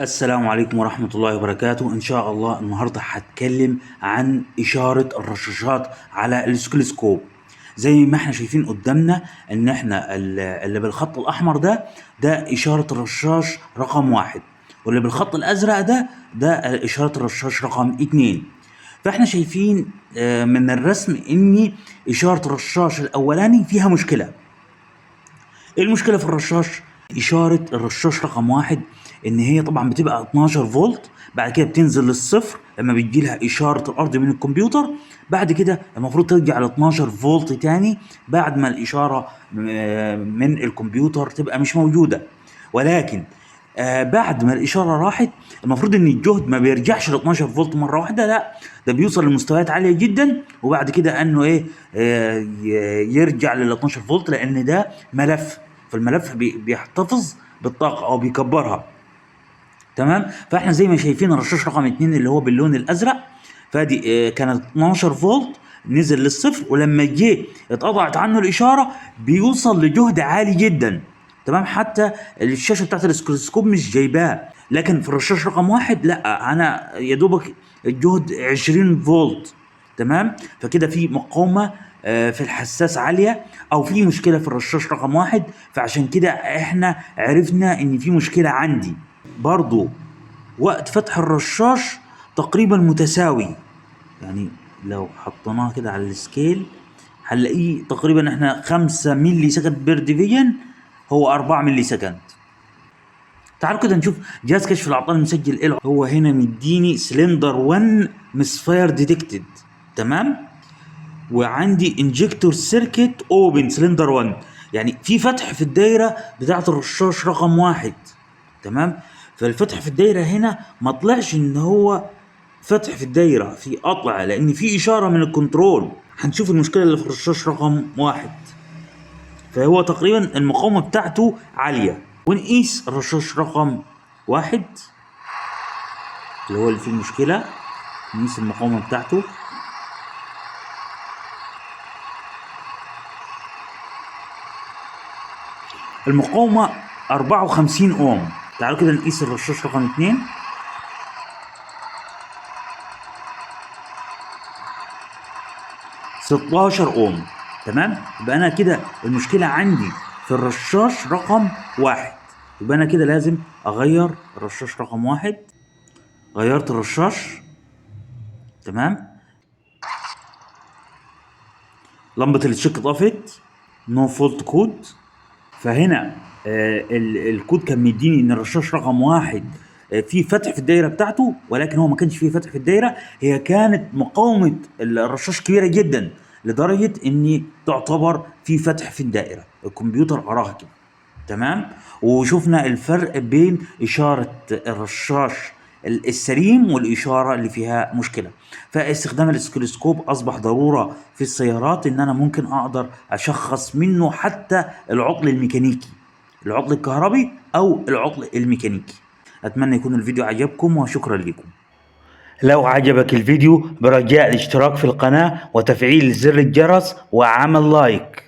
السلام عليكم ورحمة الله وبركاته. إن شاء الله النهاردة هتكلم عن إشارة الرشاشات على السكلوسكوب. زي ما احنا شايفين قدامنا إن احنا اللي بالخط الأحمر ده إشارة الرشاش رقم 1، واللي بالخط الأزرق ده إشارة الرشاش رقم 2. فاحنا شايفين من الرسم إن إشارة الرشاش الأولاني فيها مشكلة. ايه المشكله في الرشاش؟ اشاره الرشاش رقم 1 ان هي طبعا بتبقى 12 فولت، بعد كده بتنزل للصفر لما بتجي لها اشاره الارض من الكمبيوتر، بعد كده المفروض ترجع ل 12 فولت تاني بعد ما الاشاره من الكمبيوتر تبقى مش موجوده. ولكن بعد ما الاشاره راحت المفروض ان الجهد ما بيرجعش ل 12 فولت مره واحده، لا ده بيوصل لمستويات عاليه جدا، وبعد كده انه يرجع لل 12 فولت، لان ده ملف، فالملف بيحتفظ بالطاقه او بيكبرها. تمام. فاحنا زي ما شايفين الرشاش رقم 2 اللي هو باللون الازرق، فدي كانت 12 فولت، نزل للصفر، ولما جه اتقطعت عنه الاشاره بيوصل لجهد عالي جدا. تمام. حتى الشاشه بتاعت الاسكروسكوب مش جايباه، لكن في الرشاش رقم 1 لا، انا يا دوبك الجهد 20 فولت. تمام. فكده في مقاومه في الحساس عاليه، او في مشكله في الرشاش رقم 1، فعشان كده احنا عرفنا ان في مشكله عندي. برضو وقت فتح الرشاش تقريبا متساوي، يعني لو حطيناه كده على السكيل هنلاقيه تقريبا احنا 5 ملي سكند بير ديفيجن، هو 4 ملي سكند. تعالوا كده نشوف جهاز كشف الاعطال مسجل ايه. هو هنا مديني سلندر 1 مسفاير ديتكتد. تمام. وعندي انجكتور سيركت اوبن سلندر 1، يعني في فتح في الدايره بتاعه الرشاش رقم 1. تمام. فالفتح في الدايره هنا ما طلعش ان هو فتح في الدايره، في قطع، لان في اشاره من الكنترول. هنشوف المشكله اللي في الرشاش رقم 1. فهو تقريبا المقاومه بتاعته عاليه، ونقيس الرشاش رقم 1 اللي هو اللي فيه المشكله، نقيس المقاومه بتاعته. المقاومه 54 اوم. تعالوا كده نقيس الرشاش رقم 2. 16 اوم. تمام. يبقى انا كده المشكله عندي في الرشاش رقم 1، يبقى انا كده لازم اغير الرشاش رقم 1. غيرت الرشاش. تمام. لمبه التشيك اتطفت، نو فولت كود. فهنا الكود كان مديني ان الرشاش رقم 1 في فتح في الدايره بتاعته، ولكن هو ما كانش فيه فتح في الدايره، هي كانت مقاومه الرشاش كبيره جدا لدرجه ان تعتبر في فتح في الدائره، الكمبيوتر قراها كده. تمام. وشفنا الفرق بين اشاره الرشاش السليم والاشاره اللي فيها مشكله. فاستخدام الاسكلوسكوب اصبح ضروره في السيارات، ان انا ممكن اقدر اشخص منه حتى العطل الميكانيكي، العطل الكهربي او العطل الميكانيكي. اتمنى يكون الفيديو عجبكم، وشكرا لكم. لو عجبك الفيديو برجاء الاشتراك في القناة وتفعيل زر الجرس وعمل لايك.